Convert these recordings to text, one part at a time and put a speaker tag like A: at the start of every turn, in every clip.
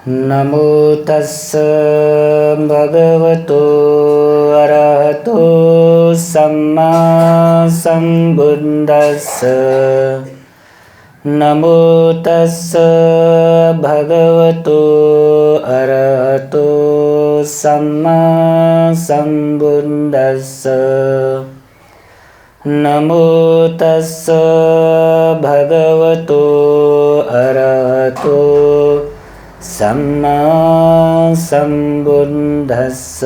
A: नमो तस्स भगवतो अरहतो सम्मा सम्बुद्दस्स। नमो तस्स भगवतो अरहतो सम्मा सम्बुद्दस्स। नमो तस्स भगवतो अरहतो सम्मा सम्बुद्दस्स।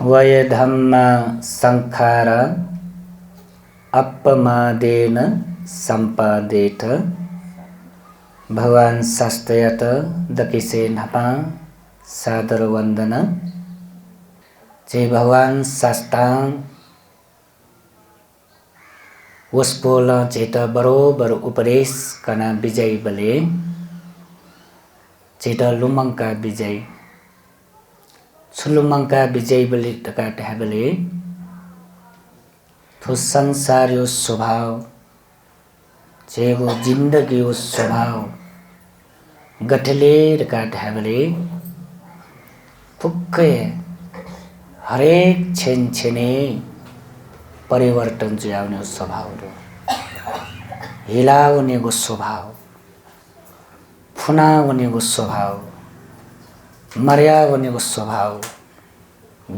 A: वयधम्मा संखारा अपमादेन संपादेत। भगवान शास्त्रयत दकिसे नपा सादर वंदन। जय भगवान शास्त्रांग उसपोल चेत बरोबर उपदेश कना विजय बले चेत लुमंका विजय छुलुमंका विजय बले टका टहबले तो संसार यो स्वभाव चेगो जिंदगी यो स्वभाव गठले टका टहबले फुक्के हरेक छेन छेने परिवर्तन जुयाउने स्वभाव हिलाउनेको स्वभाव फुनाउनेको स्वभाव मर्याउनेको स्वभाव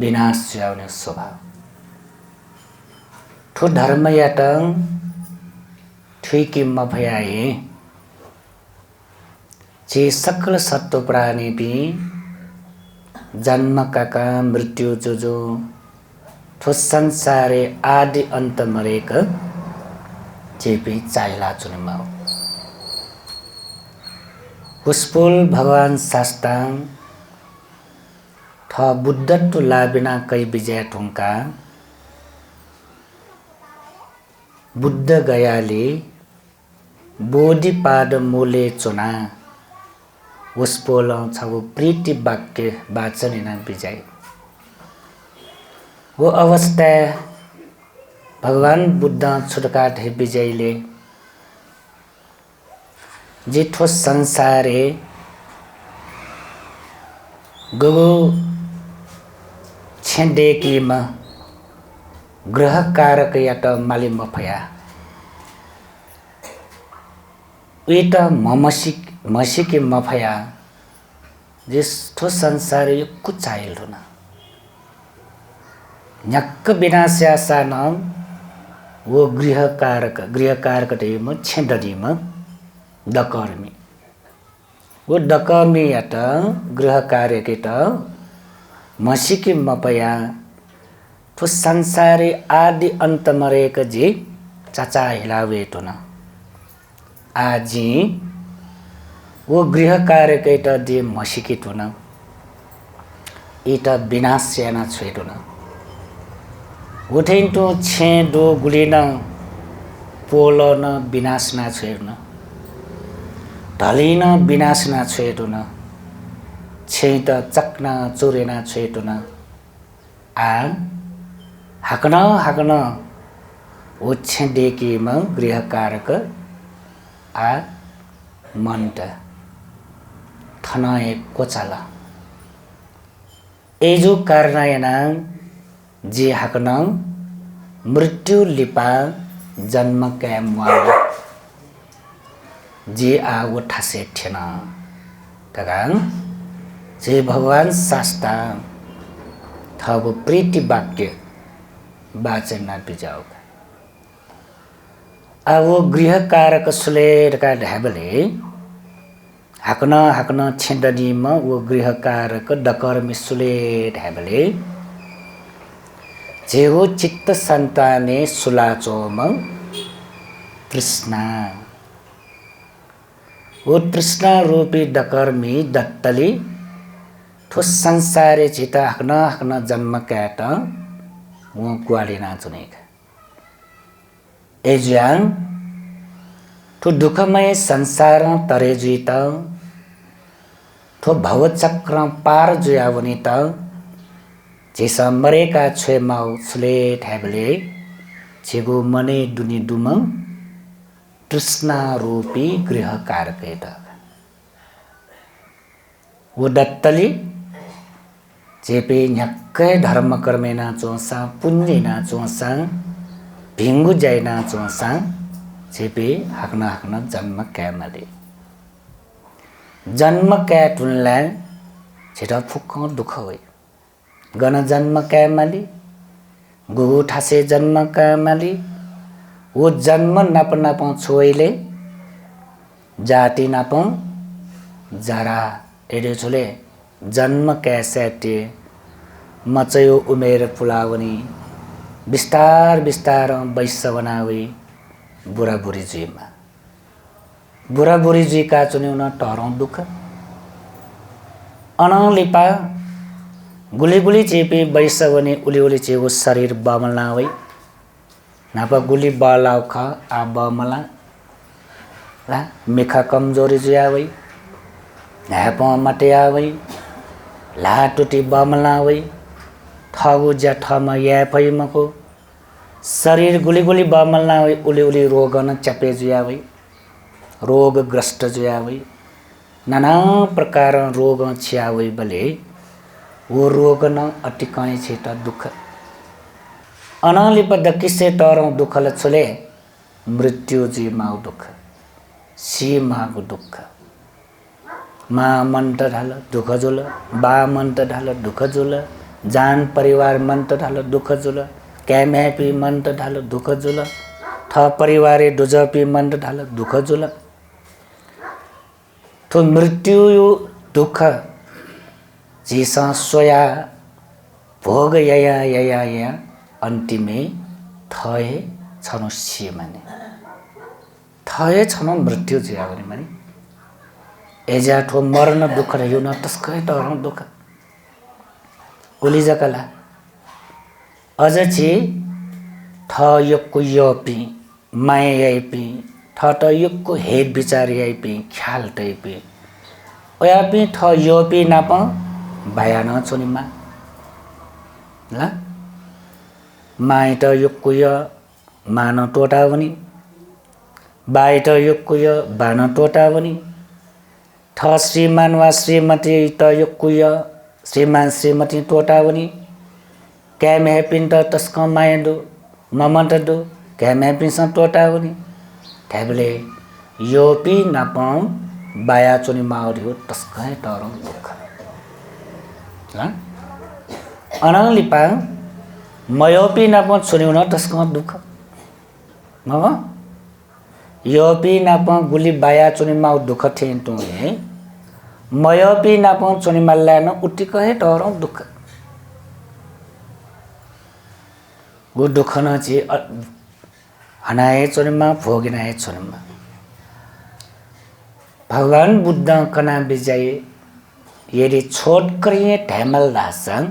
A: विनाश जुयाउने स्वभाव ठो धर्म याटं ठुकी मफयाए जे सकल सत्व प्राणी भी जन्म काका मृत्यु जो ठो संसारे आदि अंत मरेक जेपी चाइला चुनिमा उसपोल भगवान शास्त्रांग थ बुद्धत्व लाबिना कई विजय ठुंका बुद्ध गयाले बोधिपाद मूले चुना उसपोल छगो प्रीति वाक्य वाचन इन विजय वो अवस्था भगवान बुद्ध छुटकाट है विजयले जिठो संसारे गुगु छेंडेकी म ग्रह कारक यात माली मफया उत मसिकी मफया जिठो संसार यो कुचाइल रुना नक्क विनाश्यासान वो गृह कारक टेम छेदरीम डकर्मी वो डकर्मी यात गृह कार्यकेट मसिकी मपया तो संसारी आदि अंत मरेक जी चाचा हिलावेटो न आजी वो गृह कार्यकेट जे मसिकी टो न इट विनाश्याना छेटो न उठेन तो छे दो गुलिन पोलन विनाशना छेर्न ढलिन विनाशना छेर्न छे त चक्ना चोरेना छेर्न आ हाकन ओछे डेकीम गृह कारक आ मन्ट थनाए कोचाला एजो कारनायना जी हाकन मृत्यु लिपा जन्म कैमवाल जी आगो ठासे ठेन तगाङ जे भगवान शास्ता थगो प्रीति वाक्य वाचन ना बिजाओ आवो गृह कारक सुलेर का ढाबले हाकन छेदनी म वो गृह कारक डकर मिसुले ढाबले जेहो चित्त संताने सुलाचोम तृष्णा वो तृष्णा रूपी डकर्मी दत्तली ठो संसारे चिता हकन जन्म कैट वो ग्वालिना चुनेक एज्याङ ठो दुखमय संसार तरे जुइत ठो भवचक्र पार जुयावनी त जेसा मरेका छे माउ सुले ठ्याबले छेगो मने दुनी दुम तृष्णा रूपी गृह कारकेट उदत्तली चेपे न्याक्कै धर्म कर्मेना चोसा पुण्यना चोसा भिंगु जाइना चोसा चेपे हाक्न जन्म क्यामाले जन्म क्या टुनला छिटो फुक्क दुख होइ गन जन्म क्यामाली गुगु ठासे जन्म क्यामाली वो जन्म नाप छोइले जाति नाप जरा एडे छोले जन्म कैसेटे मचयो उमेर फुलावनी बिस्तार बिस्तार वैश्य बनावे बुरा बुरी जीमा बुरा बुरी जी का चुन्युन टहरौं दुख अनलिपा गुली गुली चेपे वैश्य बने उली उली चेगो शरीर बमलना वै नापा गुली बलाउ ख आ बमला ला मेखा कमजोरी जुया वै न्याप मटिया वै ला टुटी बमला वै थगु ज्या ठमा या पैमको शरीर गुली गुली बमलना वै उली उली रोगन चपे जुया वै रोगग्रस्त जुया वै नाना प्रकार रोग छिया वै बले वो रोग न अटिकने छेट दुख अनलिप दकिसे टरौं दुखल छुले मृत्यु जी माउ दुख सी मागु दुख मा मन्त ढाल दुख जुल बा मन्त ढाल दुख जुल जान परिवार मन्त ढाल दुख जुल क्याम ह्यापी मन्त ढाल दुख जुल थ परिवारे डुजपी मन्त ढाल दुख जुल तो मृत्यु दुख जीसा सोया भोग यया यया या अन्तिमे थए छनु सी माने थए छनु मृत्यु जिया भने माने एजा ठो मरण दुख रह्यो न तस्कै टरौं दुख उली जकला अझ छि थ यक्को यपी माया याइपी थ त यक्को हेद विचार याइपी ख्याल टैपी ओयापी थ यपी नाप भयान छोनिमा ल माइत यक्को य मान टोटा पनि बाइत यक्को य बान टोटा पनि थ श्रीमान वा श्रीमती त यक्को य श्रीमान श्रीमती टोटा पनि क्याम ह्यापिन त तस्क मायदो ममन्त दो क्याम ह्यापिन स टोटा पनि ठ्याबले योपी नापाउ बाया चोनी माउरी हो तस्कै टरौं दुख अनलिपा मयोपी नापाउ छोन्यौ न तस्क दुख मग योपी नापाउ गुली बाया चोनी माउ दुख थिएन तुए मयोपी नापाउ चोनी मल्ला न उटिकै टरौं दुख गु दुख न छि हनाए चोनीमा भोगिनाए चोनीमा भगवान बुद्ध कना विजय यदि छोट करिए ढैमल दासन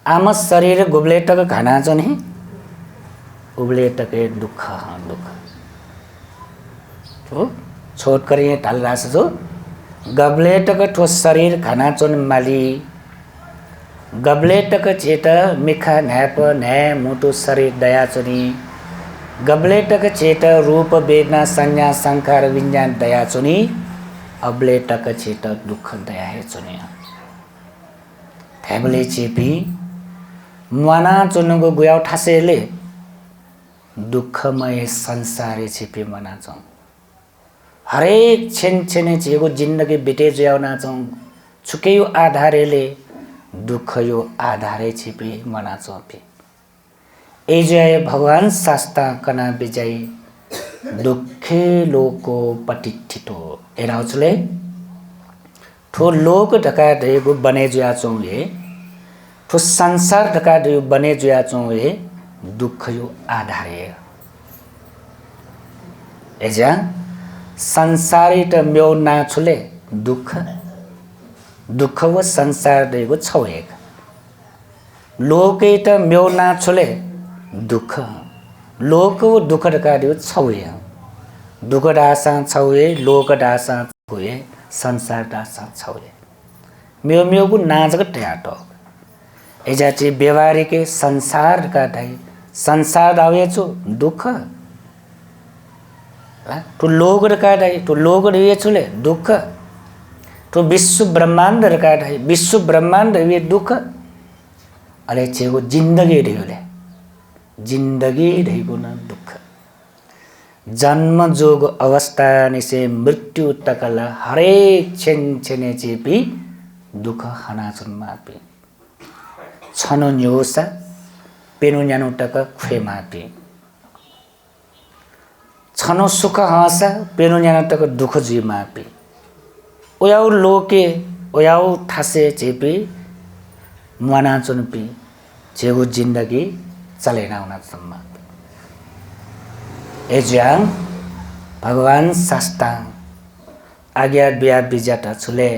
A: आम शरीर गुबले तक घना चोनी उबले तक दुख दुख हो छोट करिए ढल दास जो गबले तक ठो शरीर घना चोन माली गबले तक चेत मिखा न्याप न्याय मुटु शरीर दया चोनी गबले टक चेत रूप वेदना संज्ञा संकार विज्ञान दया चुनी अबले टक चेत दुख दया है चुनी थैबले चेपी मना चुनुगो गुयाउ ठासेले दुखमय संसारे चेपी मना चौ हरेक छेन छेने चेगो जिन्दगी बिटे जुयाउना चौ छुकेयो आधारेले दुख यो आधारे चेपी मना चौपी ए जय भगवान शास्ता कना विजय दुखे लोको पटिठितो एराउचले ठो लोक ढका देगो बने जुया चौए ठो संसार ढका दे बने जुया चौए दुख यो आधारे एजा संसारी त म्यो ना छुले दुख दुख व संसार देगो छौए लोके त म्यो ना छुले दुख लोक दुख ढकाड्यो छौए दुख डासा छौए लोक डासा छौए संसार डासा छौए म्यो म्यो को नाजक ट्याटो एजा चे व्यवहारिक संसार का ढाई संसार दावे छु दुख तो लोग ढका ढाई तो लोग ढे छुले दुख तो विश्व ब्रह्मांड रकाट है विश्व ब्रह्मांड ये दुख अरे चेगो जिंदगी रहेले जिंदगी रहेको न दुख जन्म जोग अवस्था निसे मृत्यु तकला हरेक छेन छेने चेपी दुख हनाचन मापी छनो न्योसा पेनु न्यानु टक खुए मापी छनो सुख हाँसा पेनु न्यानु टक दुख जी मापी ओयाउ लोके ओयाउ थासे चेपी मनाचन पी जेगो जिंदगी चलेना हुना सम्मा एज्याङ भगवान शास्ताङ आज्ञा बिया बिजाट छुले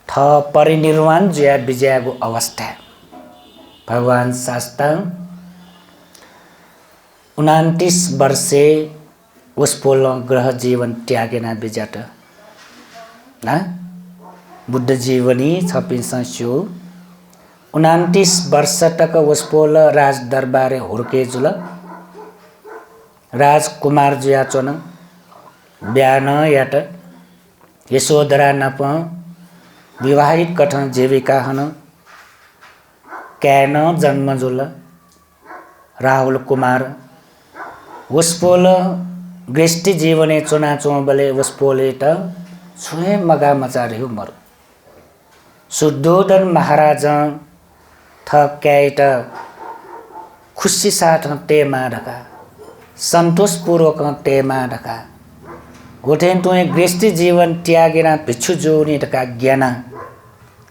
A: थ परिनिर्वाण जुया बिजयागो अवस्था भगवान शास्ताङ 29 वर्षे उसपोल ग्रह जीवन त्यागेना बिजाट ना बुद्ध जीवनी छपिसस्यो 29 वर्ष तक उसपोल राज दरबारे हुर्के जुल राजकुमार जुया चोन ब्यान याट यशोधरा नप विवाहित कठन जीविका हन कैन जन्म जुल राहुल कुमार उसपोल गृष्टि जीवने चुना चोबले उसपोले त छुए मगा मचार्यो मर शुद्धोधन महाराज थ कैट खुशी साथ तेमा ढका संतोषपूर्वक तेमा ढका गोठेन तुए गृष्टि जीवन त्यागेना भिक्षु जोनी ढका ज्ञान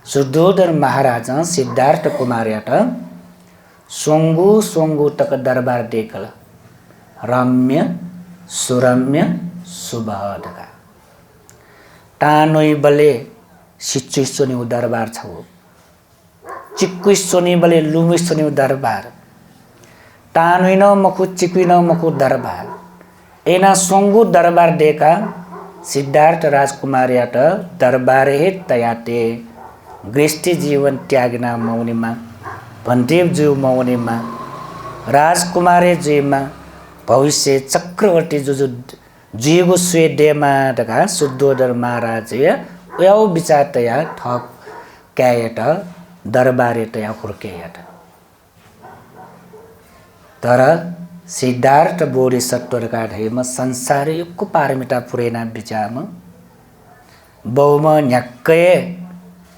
A: शुद्धोधन महाराज सिद्धार्थ कुमारयाट सोंगु सोंगु तक दरबार देखल रम्य सुरम्य सुबह ढका टानोई बले सिच्चु सोनी दरबार छौ चिक्कु सोनी बले लुमि सोनी दरबार टानोई न मखु चिक्कु न मखु दरबार एना सोंगु दरबार देखा सिद्धार्थ राजकुमार याट दरबार हे तयाते गृष्टि जीवन त्यागना मौनीमा भन्देव जीव मौनीमा राजकुमारे जीवमा भविष्य चक्रवर्ती जो जीवको स्वेदेमा ढका शुद्धोधर महाराज याउ विचार तया ठक क्यायट दरबारे तया हुर्केयट तर सिद्धार्थ बोधिसत्वका ढेम संसारयुगको पारमिता पुरेना विचारमा बौम न्याक्कै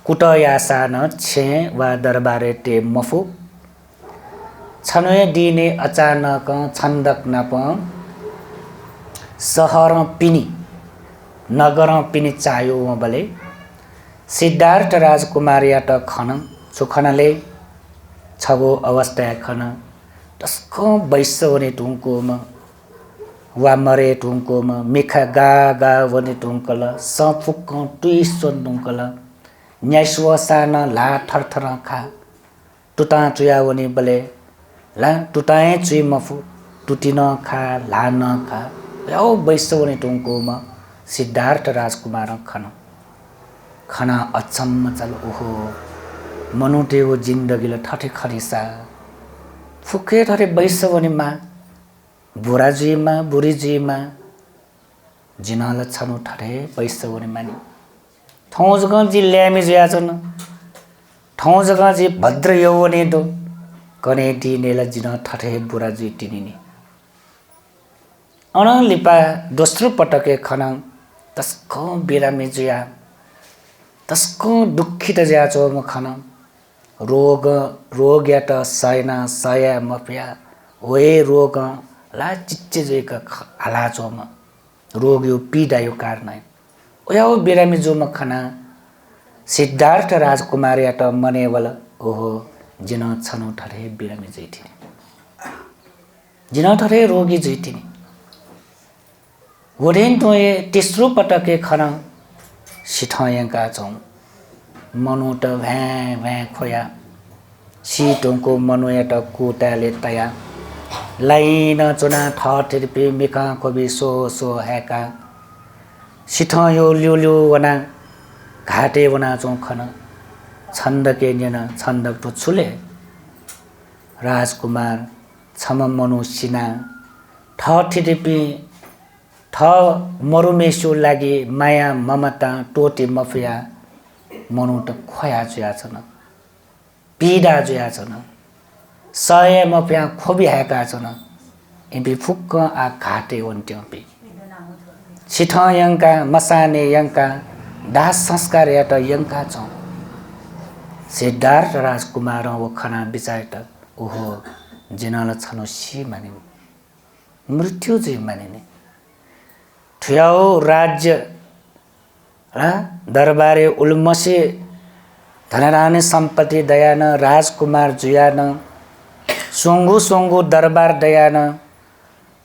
A: कुटयासान छे वा दरबारे ते मफु छनोय दिने अचानक छन्दक नप सहर पिनी नगर पिनी चायो बले सिद्धार्थ राजकुमार याट खन सुखनले छगो अवस्था खन तस्को बैस वने टुङ्कोम वा मरे टुङ्कोम मिखा गा गा वने टुङ्कल सफुक टुइसन टुङ्कल न्यास्व सान ला थरथर खा टुटा चुया वने बले ला टुटाए चुइ मफु टुटिन खा ला न खा याउ बैस वने टुङ्कोम सिद्धार्थ राजकुमार खन खना अचम्म चल ओहो मनुटेको जिन्दगीले ठठे खरिसा फुके ठरे बैस वनेमा बुढाजीमा बुढीजीमा जिनाल छनु ठरे बैस वनेमा नि ठौँ जग्गा जी ल्यामी जुया छन् ठौँ जग्गा जी भद्र यौवने दो कने दिनेला जिन ठठे बुढाजी टिनिने अन लिपा दोस्रो पटके खन तस्को बिरामी जुया तस्को दुखित ज्या चो म खन रोग याट सयना सया मफिया होए रोग ला चिच्चे जेका हला चो म रोग यो पीडा यो कारण ओयाउ बिरामी जो म खना सिद्धार्थ राजकुमार याट मनेवल ओहो जिन छनु ठरे बिरामी जैथिने जिन ठरे रोगी जैथिने वडेन तोए तेस्रो पटके खन सिठयका छौं मनुट भ्याँ भ्याँ खोया सिटोको मनुएट कुटाले तया लाइन चुना ठठिरपे मिका कवि सो सो हेका सिठयो ल्युल्यु वना घाटे वना चौखन छन्दके न्यन छन्दक टुछुले राजकुमार छम मनु सिना ठठिरपे ठ मरुमेसु लागि माया ममता टोटे मफिया मनु त खोया जुया छन् पीडा जुया छन् सय मफिया खोबिहाएका छन् इबी फुक्क आ घाटे वन्ट्यपी छिठ यंका मसाने यंका दाह संस्कार यात यंका छौं सिद्धार्थ राजकुमार वो खना बिचाइट ओहो जिनल छनु सी माने मृत्यु जी मानिने ठ्याउ राज्य दरबारे उल्मसे धनरानी सम्पत्ति दयान राजकुमार जुयान सोंगु सोंगु दरबार दयान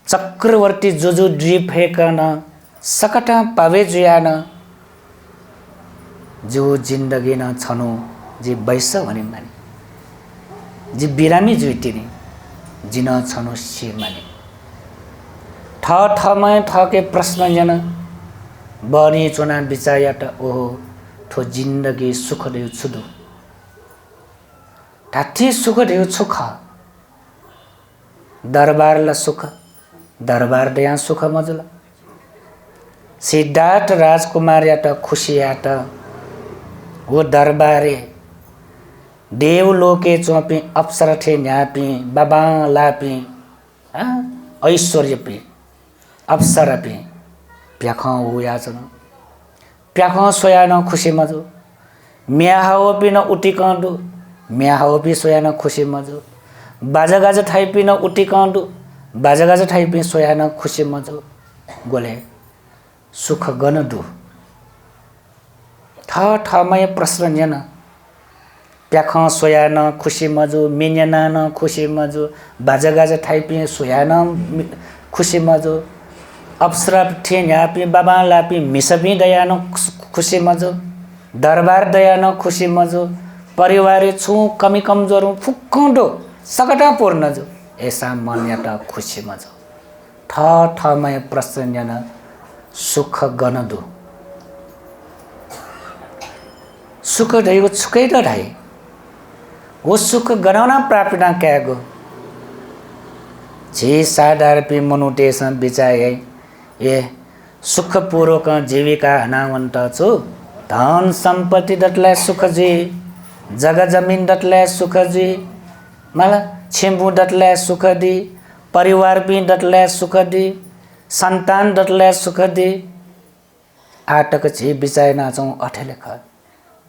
A: चक्रवर्ती जुजु द्वीप हेकन सकटा पावे जुयान जो जिन्दगी न छनु जी बैस भने माने जी बिरामी जुइटिनी जिन छनु सी माने ठ ठमै ठके प्रश्न जन बनी चुना बिचायाट ओहो ठो जिन्दगी सुख देउ छुदु ठाठी सुख देउ सुख दरबार ल सुख दरबार दया सुख मजला सिद्धार्थ राजकुमार याट खुशी याट वो दरबारे देव लोके चोपी अप्सरा थे न्यापी बाबा लापी ऐश्वर्य पी अप्सरा पी प्याखा हुया छन प्याखा सोया न खुशी मजो म्याहाओ पी न उटी कांडु म्याहाओ पी सोया न खुशी मजो बाजागाज ठाई पी न उटी कांडु बाजागाज ठाई पी सोया न खुशी मजो गोले सुख गनदु ठ ठमय प्रश्न जन प्याखा सोया न खुशी मजो मिन्यना न खुशी मजो बाजागाज ठाई पी सोया न खुशी मजो अप्सरा ठे न्यापी बाबा लापी मिसपी दयानो खुशी मजो दरबार दयानो खुशी मजो परिवार छु कमी कमजोर फुक्कंडो सकटा पूर्ण जो ऐसा मन याटा खुशी मजो ठ ठमय प्रश्न जन सुख गनदु सुख दैव छुकै त ढाई वो सुख गनाउन प्राप्त क्यागो जे साधार पी मनुटेसन बिचाए ए सुखपूर्वक जीविका हनावन्त छु धन सम्पत्ति दटलाई सुख जी जग्गा जमिन दटलाई सुख जी मला छिम्बु दटलाई सुख दी परिवार पी दटलाई सुख दी सन्तान दटलाई सुख दी आटक छि बिचाइ नाचौं अठेले ख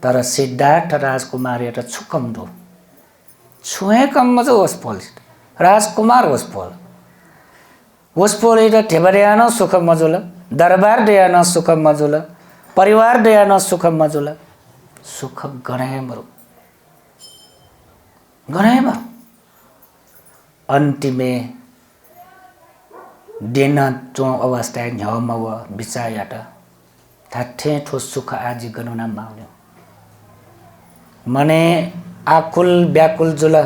A: तर सिद्धार्थ राजकुमार एउटा छुकम दो छुए कम मजो होस पोल राजकुमार होस पोल एउटा ठेबरियानो सुख मजुल दरबार दयानो सुख मजुल परिवार दयानो सुख मजुल सुख गणाए मरु अन्तिमे दिन चो अवस्था न्याउमव बिचायाट थाठे ठो सुख आजि गनुना माउन्यो मने आकुल व्याकुल जुल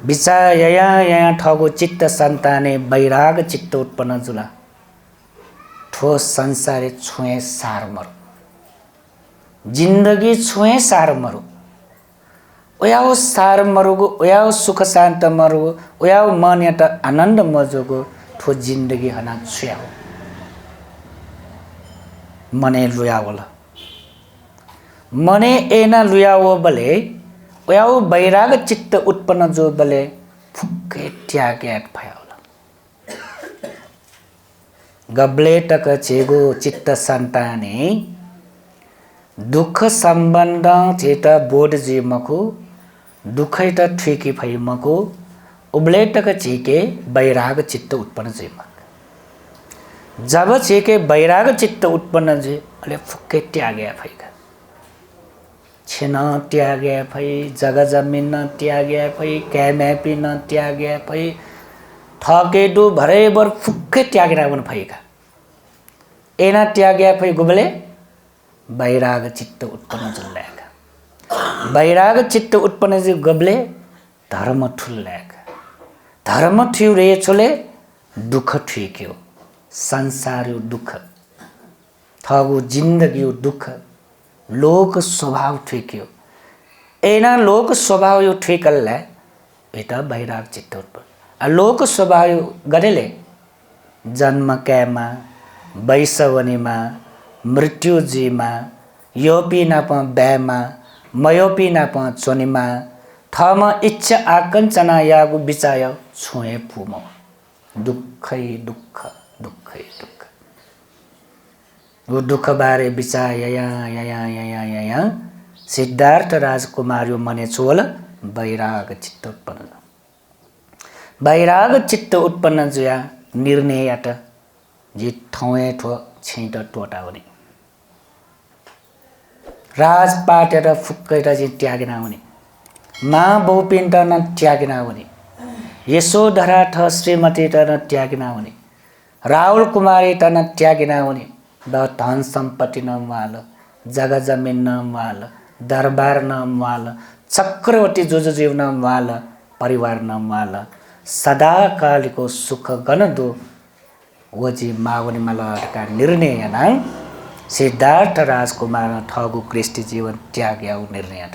A: बिचाया ठगो चित्त सन्ताने वैराग चित्त उत्पन्न जुला ठो संसारे छुए सार मरु जिन्दगी छुए सार मरु ओयाओ सार मरुगो ओयाओ सुख शान्त मरुगो ओयाओ मन यात आनन्द मजोगो ठो जिन्दगी हना छुयाओ मने लुयावला मने एना लुयाओ बले ओयाओ वैराग चित्त उत्पन्न जो बले फुक्के त्याग्याक भयाउला गब्ले टक चेगो चित्त सन्ताने दुख सम्बन्ध चेत बोध जी मको दुखै त ठिकी भई मको उब्ले टक चेके वैराग चित्त उत्पन्न जी मक जब चेके वैराग चित्त उत्पन्न जी अले फुक्के त्याग्या भइका छिन त्यागे भई जग्गा जमिन न त्यागे भई क्याम्यापी न त्यागे भई ठकेडु भरेबर फुक्कै त्यागेर पनि भएका एना त्यागे भई गुबले वैराग चित्त उत्पन्न जुल्ल्याका वैराग चित्त उत्पन्न जी गबले धर्म ठुल्ल्याका धर्म ठिउ रे छोले दुख ठिक्यो संसार दुख थगु जिन्दगी दुख लोक स्वभाव ठिक्यो एना लोक स्वभाव यो ठिकल्ला एता वैराग चित्त उत्पन्न लोक स्वभाव गरेले जन्म क्यामा वैसवनीमा मृत्युजीमा योपी नाप ब्यामा मयोपी नाप चोनीमा थम इच्छा आकञ्चना यागु बिचाय छुए पुम दुःखै दुःख दुःखै दुःख वो दुःख बारे बिचार या सिद्धार्थ राजकुमार मने चोल वैराग चित्त उत्पन्न वैराग चित्त उत्पन्न जुया निर्णयट जी ठौए ठो छिट टोटा हुने राजपाट फुक्कै जी त्यागिना हुने माँ बहुपिण्ड न त्यागिना हुने यशोधरा ठ श्रीमती त न त्यागिना हुने राहुल कुमारी त न त्यागिना हुने द धन सम्पत्ति न माल जग्गा जमिन न माल दरबार न माल चक्रवर्ती जो जीव न माल परिवार न माल सदाकालको सुख गन दो वजी मावनी मलका निर्णय ना सिद्धार्थ राजकुमार ठगु कृष्टि जीवन त्याग्या निर्णय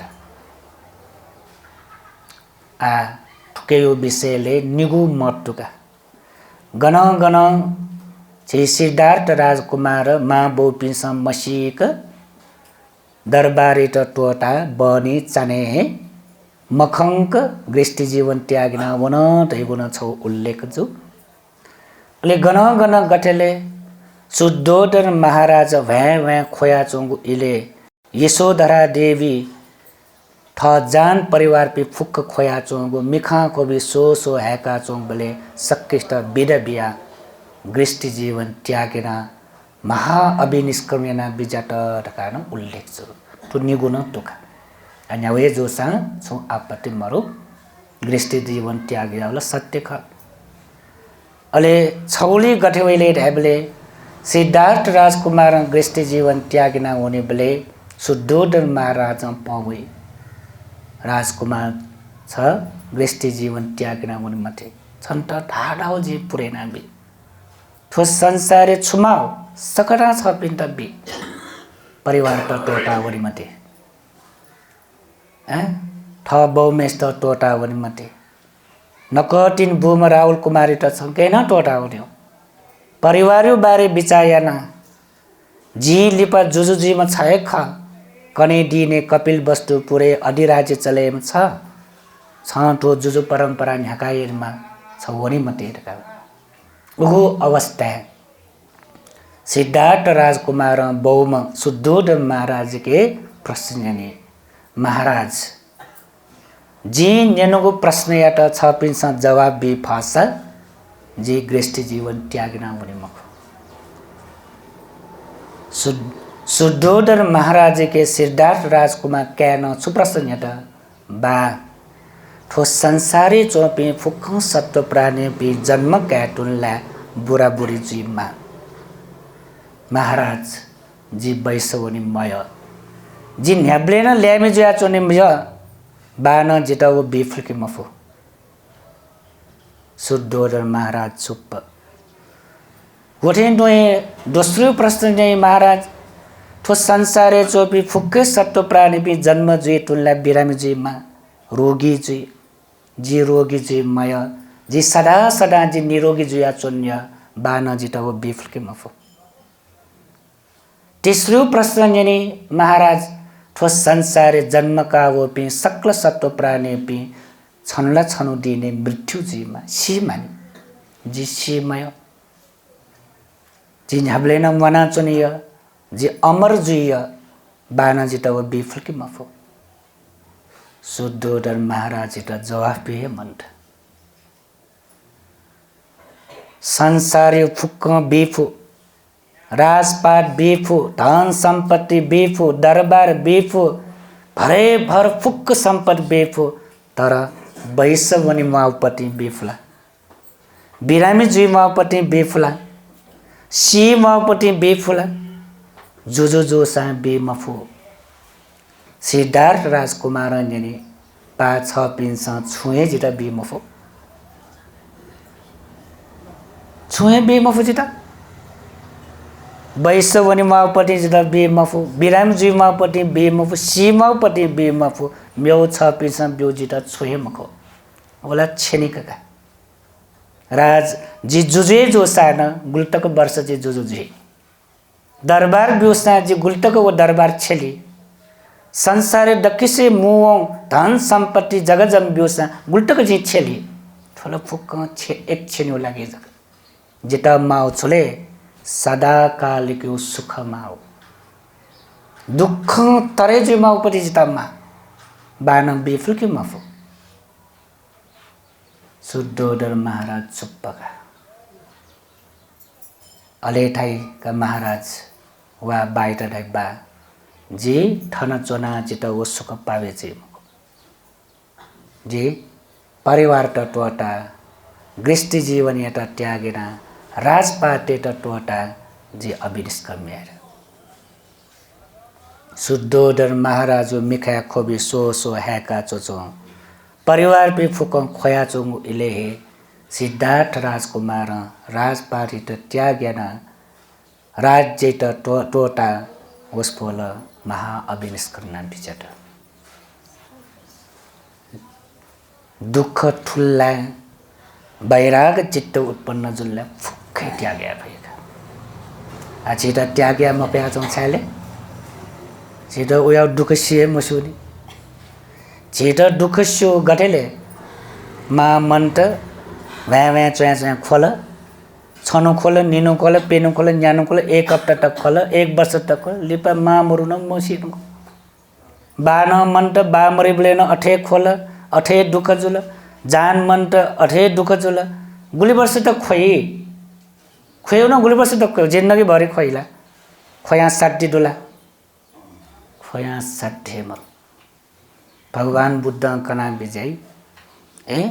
A: आ ठुके यो विषयले निगु मटुका गन गन छि सिद्धार्थ राजकुमार मा बोपिस मसिक दरबारी टोटा बनी चाने मखंक गृष्टि जीवन त्यागिना वन तैगुण छौ उल्लेख जो ले गन गन गठेले शुद्धोदर महाराज भ्या खोया चोंगु इले यशोधरा देवी थ जान परिवार पे फुक्क खोया चोंगु मिखा को भी सो हैका चोंगले सक्किष्ट बिद बिया गृष्टि जीवन त्यागेना महा अभिनिष्क्रमणा बिजाट ढकान उल्लेख छ तो निगुण तुका अन्यावे जोसा छौ आपत्ति मरु गृष्टि जीवन त्यागेला सत्य ख अले छौली गठेवैले ढेबले सिद्धार्थ राजकुमार गृष्टि जीवन त्यागिना हुने बेले शुद्धोदर महाराज पावे राजकुमार छ गृष्टि जीवन त्यागिना हुने मते छन्त ढाडाउ जी पुरेना बि ठो संसारे छुमाउ सकरा छ पिन्त बि परिवार त टोटा हुने मते ठ बहुमेस त टोटा हुने मते नकटिन भूम राहुल कुमारी त छके न टोटा हुने परिवार बारे बिचायना जी लिपा जुजुजीमा छय ख कने दिने कपिल वस्तु पुरे अधिराज्य चलेम छ तो जुजु परम्परा न्याकायमा छ वनी मते उगो अवस्था सिद्धार्थ राजकुमार बहुम शुद्धोदर महाराज के प्रश्न ने महाराज जी नेनुगो प्रश्न यात छ पिन्छ जवाब बि फासा जी गृष्टि जीवन त्यागिना हुने मख शुद्धोदर महाराज के सिद्धार्थ राजकुमार कैन सुप्रश्न यात बा ठो संसारी चोपी फुक्ख सत्व प्राणी पि जन्म कैटुनला बुरा बुरी जीवमा महाराज जी वैसवनी मय जी न्याब्लेन ल्यामे जुया चोने मय बान जिताओ बिफल के मफो शुद्धोदर महाराज चुप उठें दोए दोस्रो प्रश्न ने महाराज ठो संसारे चोपी फुक्के सत्व प्राणी भी जन्म जुई तुल्ला बिरामी जुई मा रोगी जुई जी रोगी जुई मय जी सदा सदा जी निरोगी जुया चोन्य बान जिताओ बिफल के मफो तेस्रो प्रश्न ने महाराज ठो संसारे जन्म का वो पी सक्ल सत्व प्राणी पी छनला छनु दिने मृत्यु जीमा सी मानी जी सीमय जी न्याब्लेन वना चुनिय जी अमर जुय बाना जिता वो बिफल की मफो शुद्धोदर महाराज जिता जवाब भी है मंद संसारी फुक्क बिफु राजपाट बिफु धन सम्पत्ति बिफु दरबार बिफु भरे भर फुक्क सम्पत्ति बिफु तर वैसवनी माओपति बिफला बिरामी जुई माओपति बिफला सी माओपति बिफला जो सा बेमफो सिद्धार्थ राजकुमार ने पा छ पिन्सा छुए जिता बेमफो छुए बेमफो जिता वैसवनी माओपति जिता बेमफो बिरामी जुई माओपति बेमफो सी माओपति बेमफो म्यौ छ पिन्सा ब्यो जिता छुए मखो ओला छेनिका राज जी जुजे जो सान गुल्टक वर्ष जी जुजुजे दरबार ब्योसा जी गुल्टक वो दरबार छेली संसार दकिसे मुओ धन सम्पत्ति जगजम ब्योसा गुल्टक जी छेली ठोलो फुक एक छेन्यो लागे जग जिता माओ छोले सदा काल के सुख माओ दुख तरे जो माओ पति जिता मा बान बेफुल के मफो सुद्धोदर महाराज चुप्पका अलेठाई का महाराज वा बाइटा ढाई बा जे ठन चोना चित वो सुख पावे जे परिवार टटोटा गृष्टि जीवन यता त्यागेना राजपाटे टटोटा जे अविनिष्कर्म्यार शुद्धोदर महाराज मिखा खोबी सो हैका चोचो परिवार पे फुक खोया चोंगु इले हे सिद्धार्थ राजकुमार राजपाटी त त्यागेना राज्य त टोटा वस्पोल महा अविनिष्कर्ना बिचट दुख ठुल्ला वैराग चित्त उत्पन्न जुल्ला फुक्कै त्याग्या भएका छिटो त्याग्या म प्या चौँ छाले छिटो उया दुख सिए मसुनी छिटो दुख सियो गटेले मा मन त भ्या चोया खोल छनो खोल निनो खोल पेनो खोल न्यानो खोल एक हप्ता तक खोल एक वर्ष तक खोल लिपा मा मरुन मसिनु बान मन त बा मरि ब्लेन अठे खोल अठे दुख जुल जान मन त अठे दुख जुल गुली वर्ष तक खोयो न गुली वर्ष तक खोयो जिन्दगी भरि खोइला खोया 60 डोला खोया 60 मर भगवान बुद्ध कना विजय ए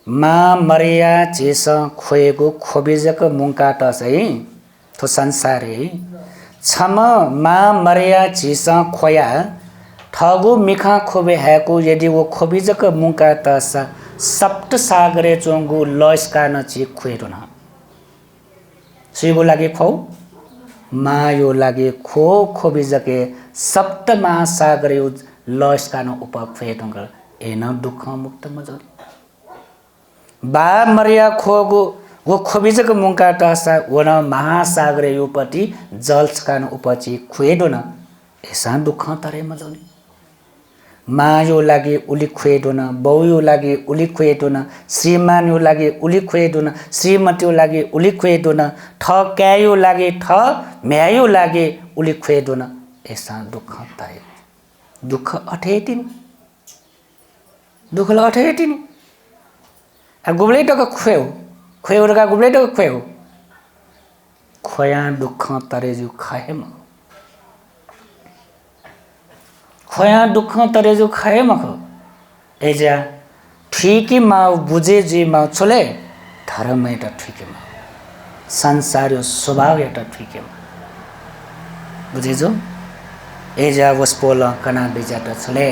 A: मा मरिया चेस खोएको खोबिजक मुंका टसै थो संसारे छम मा मरिया चेस खोया ठगु मिखा खोबे हैको यदि वो खोबिजक मुंका तस सप्त सागरे चोंगु लस्का नची खोएरो न सुइगो लागि खौ मा यो लागि खो खोबिजके सप्त महासागरे लस्का न उप खोएटंग एन दुख मुक्त मजर बा मरिया खोगु वो खोबिजक मुंका तसा वन महासागरे योपति जलस्का न उपची खोएडो न एसा दुख तरे मजौनी मा यो लागि उली खोएडो न बाउ यो लागि उली खोएडो न श्रीमान यो लागि उली खोएडो न श्रीमती यो लागि उली खोएडो न ठ क्यायो लागि ठ म्यायो लागि उली खोएडो न एसा दुख तरे दुख अठेटिन दुखला अठेटिन आ गुबले टक खोयो रका गुबले टक खोयो खोया दुख तरे जु खाएम खोया दुख तरे जो खाए मख एजा ठीकी माउ बुझे जी माउ छोले धर्म एटा ठीके माउ संसार स्वभाव एटा ठीके माउ बुझे जो एजा वस्पोल कना बेजाटा छोले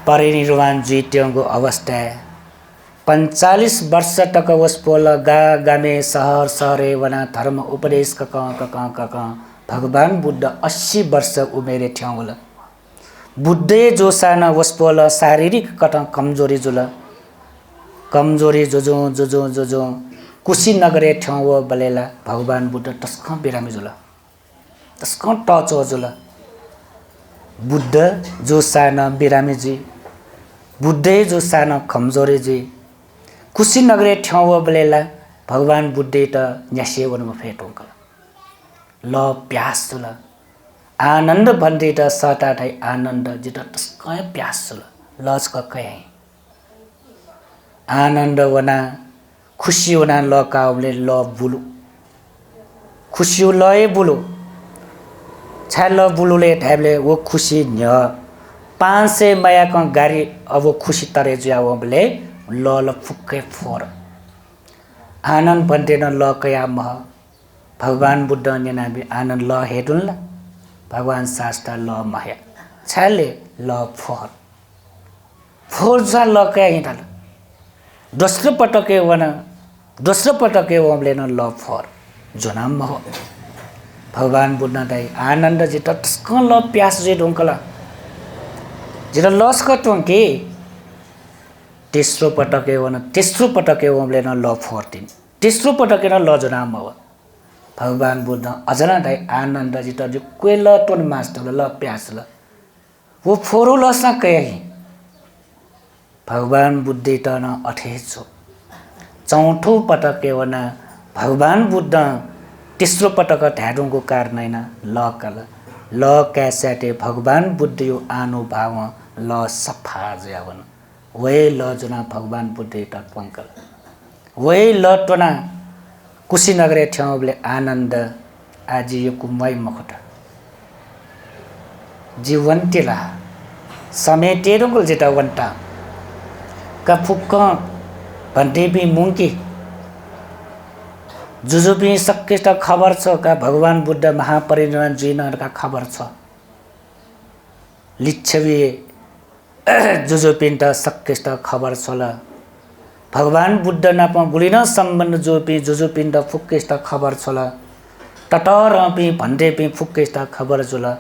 A: परिनिर्वाण जीत्योंगो अवस्था 45 वर्ष तक वस्पोल गामे शहरे वना धर्म उपदेश कक भगवान बुद्ध 80 वर्ष उमेरे ठ्याउला बुद्धे जो साना वस्पोल शारीरिक कट कमजोरी जुल कमजोरी जोजो कुशीनगरे ठ्याउ बलेला भगवान बुद्ध तस्क बिरामी जुल तस्क टचो जुल बुद्ध जो साना बिरामी जी बुद्धे जो साना कमजोरी जी कुशीनगरे ठ्याउ बलेला भगवान बुद्धे त न्यासे वनमा फेटोंक ल प्यास जुल आनंद भन्दै त सटाटाई आनंद जित तस्कै प्यास जुल लजक कय आनंद वना खुशी वना ल काउले ल बुलु खुशी लय बुलु छाल बुलुले ढाबले वो खुशी न्य 500 माया का गाडी अब खुशी तरे जुयावले ल फुक्कै फोर आनंद भन्दै न ल कया मह भगवान बुद्ध नेनाबी आनंद ल हेडुन ल भगवान शास्त्र ल माया छाले ल फोर जा ल कया हिँडल दोस्रो पटके ओमले न ल फोर जोनाम हो भगवान बुद्ध दाई आनंद जी तस्क ल प्यास जे ढोंकला जिरा लस कटों के तेस्रो पटके वन तेस्रो पटके ओमले न ल 14 तेस्रो पटके न ल जनाम हो भगवान बुद्ध अजना दाई आनन्द जित जो कोइल टोन मास्टर ल प्यास ल वो फोरो लसा कयही भगवान बुद्ध त न अठेछो चौथो पटके वन भगवान बुद्ध तेस्रो पटक ढ्याडुङको कार्दैन ल कल ल क्यासेटे भगवान बुद्ध यो आनु भाव ल सफा ज्यावन वे ल जना भगवान बुद्ध त पंकल वे ल टोना कुशीनगरे ठ्याउले आनन्द आज यो कुमय मखट जीवन्तेला समेटेरको जेटा वन्टा का फुक्क भन्देबी मुंकी जुजुबी सक्केष्ट खबर छ का भगवान बुद्ध महापरिनिर्वाण जिनहरुका खबर छ लिच्छवी जुजुपिन त सक्केष्ट खबर छ ल भगवान बुद्ध नापमा बुलिन सम्बन्ध जोपी जुजुपिन त फुक्केष्ट खबर छ ल टटरपी भन्देपी फुक्केष्ट खबर छ ल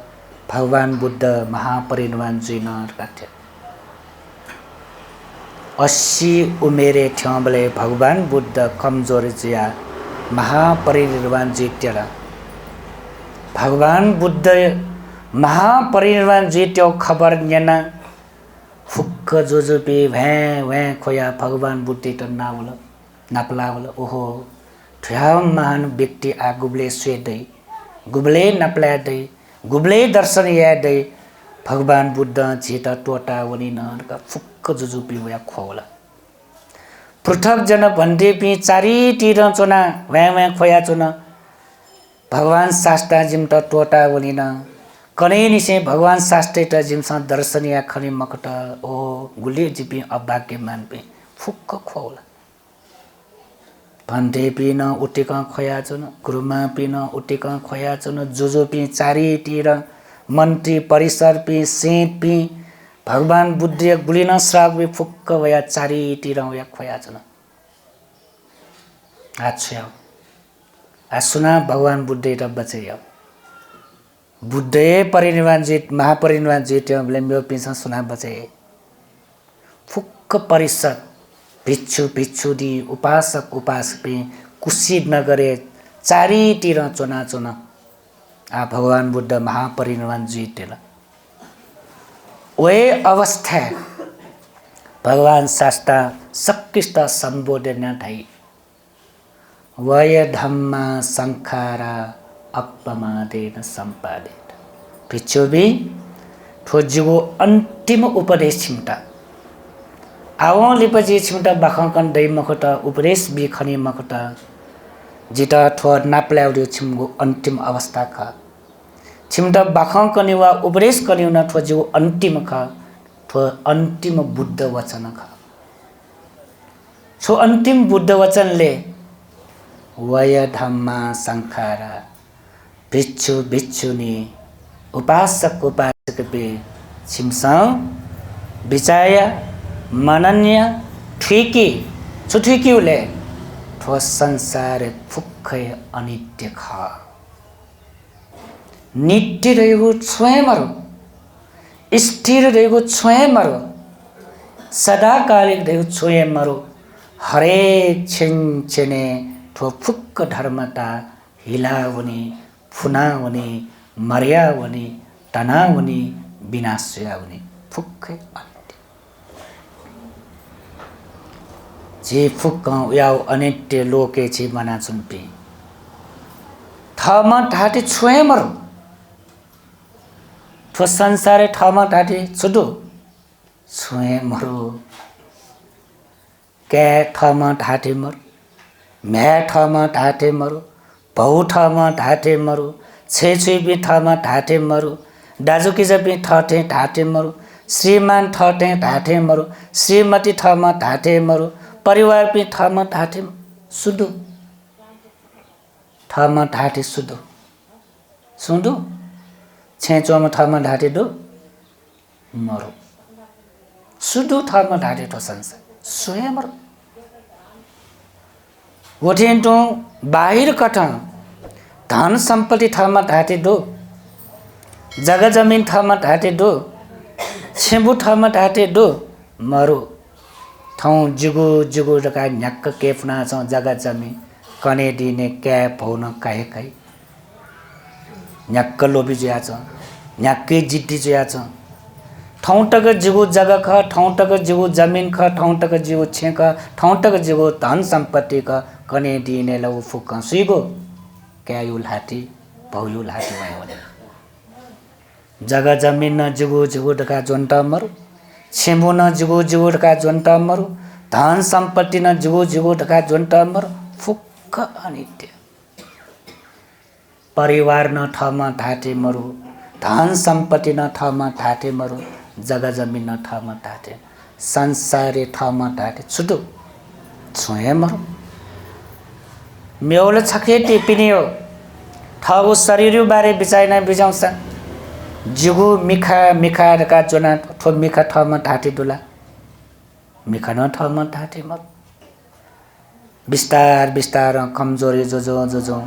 A: भगवान बुद्ध महापरिनिर्वाण जिनहरुका थिए 80 उमेरे ठ्याउले भगवान बुद्ध कमजोर जिया महापरिनिर्वाण जित्याला भगवान बुद्ध महापरिनिर्वाण जित्यो खबर न्याना फुक्क जोजोपी भ्या भ्या खोया भगवान बुद्ध त नावल नापलावल ओहो ठ्याम महान व्यक्ति आ गुब्ले स्वेदै गुब्ले नपलादै गुब्ले दर्शन यादै भगवान बुद्ध जित टोटा वनि नका फुक्क जोजोपी वया खोला पृथक जन भन्देपी चारितिर चोना व्या व्या खोया चोना भगवान शास्ता जिम त टोटा वनिन कनै निसे भगवान शास्त्रे त जिम स दर्शनिया खनि मकट ओ गुले जिपी अभाग्य मानपे फुक्क खोला भन्देपी न उटेक खोया चोना गुरुमा पिन उटेक खोया चोना जोजोपी चारितिर मन्त्री परिसर पी सेट पी भगवान बुद्ध गुलिन श्राग भी फुक्क वया चारितिर वया खोया छन अच्छा आसुना भगवान बुद्ध त बचेय बुद्ध परिनिर्वाण जित महापरिनिर्वाण जित ब्लेम्यो पिसा सुना बचे फुक्क परिसर भिक्षु भिक्षुदी उपासक उपासकी कुशी नगरे चारितिर चोना चोना आ भगवान बुद्ध महापरिनिर्वाण जितेला वे अवस्था भगवान शास्ता सक्किष्ट संबोधन ठाई वय धम्मा संखारा अपमादेन संपादित भिक्षुबी ठोजिगो अन्तिम उपदेश छिमटा आवो लिपजी छिमटा बखकन दै मखट उपदेश बि खनि मखट जिता ठो नाप्ल्याउदियो छिमगो अन्तिम अवस्था खा छिमटा बाखं कनिवा उपदेश कनिउना ठोजिगो अन्तिम खा ठो अन्तिम बुद्ध वचन खा सो अन्तिम बुद्ध वचनले वय धम्मा संखारा भिक्षु भिक्षुनी उपासक उपासक पे छिमसा विचाया मनन्य ठिकी छुठिकीले ठो संसार फुक्कै अनित्य खा नित्य रहेको स्वयंमरो स्थिर रहेको स्वयंमरो सदाकालिक रहेको स्वयंमरो हरेक क्षण क्षणे ठो फुक्क धर्मता हिलावनी फुनावनी मर्यावनी तनावनी विनाशयावनी फुक्कै अनित्य जे फुक्क याव अनित्य लोके छि मना चुम्पी थमा ढाटे स्वयंमरो ठो संसार ठामा ढाटे छुटो स्वयंमरो क्या ठामा ढाटे मरो म्या ठामा ढाटे मरो भौ ठामा ढाटे मरो छेछुबी ठामा ढाटे मरो दाजुकी जबी ठटे ढाटे मरो श्रीमान ठटे ढाटे मरो श्रीमती ठामा ढाटे मरो परिवार भी ठामा ढाटे सुदो ठामा ढाटे सुदो सुदो छेचोमा ठामा ढाटे दो मरो सुदो ठामा ढाटे तो संसार स्वयं मरो वठेन्टो बाहिर कथा धन सम्पत्ति ठामा ढाटे दो जग्गा जमिन ठामा ढाटे दो छेबु ठामा ढाटे दो मरो ठाउँ जुगु जुगु रका न्याक्क केफना छ जग्गा जमी कनेडिने क्याप हो न काहे काहे न्याक्क लोभी जुया छ न्याक्कै जिद्दी जुया छ ठाउँ टक जुगु जग्गा ख ठाउँ टक जुगु जमिन ख ठाउँ टक जुगु छेक ठाउँ टक जुगु धन सम्पत्ति ख कनेडिने लौ फुक सुइगो क्यायुल हाटी भौयुल हाटी भयो भने जग्गा जमिन न जुगु जुगु डका जोन्ट मरु छेमु न जुगु जुगु डका जोन्ट मरु धन सम्पत्ति न जुगु जुगु डका जोन्ट मरु फुक्क अनित्य परिवार न ठाउँमा ढाटे मरु धन सम्पत्ति न ठाउँमा ढाटे मरु जग्गा जमिन न ठाउँमा ढाटे संसारी ठाउँमा ढाटे छुटु छुए मरु मेौल छखेटी पिनियो ठाउँ शरीर बारे बिचाइन बिजाउँछ जुगु मिखा मिखा रका जोना ठो मिखा ठाउँमा ढाटे डुला मिखा न ठाउँमा ढाटे मरु बिस्तार बिस्तार कमजोरी जो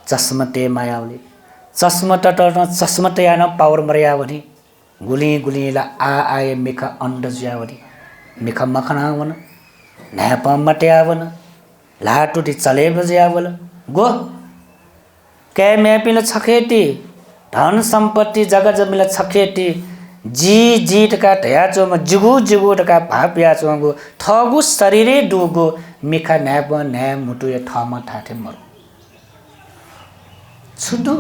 A: चस्मते मायावली चस्मट चस्मटे आन पावर मर्यावनी गुली गुली ला आए मिखा अंड जुयावनी मिखा मखनावन नैप मट्यावन लाटुटी चले बज्यावल गो कै मैपिल छखेटी धन सम्पत्ति जग्गा जमिला छखेटी जी जीट का ढया म जुगु जुगु का भाप या चोगो थगु शरीरै डुगो मिखा नैप नै मुटु या ठाउँमा ठाठे मरु छुडु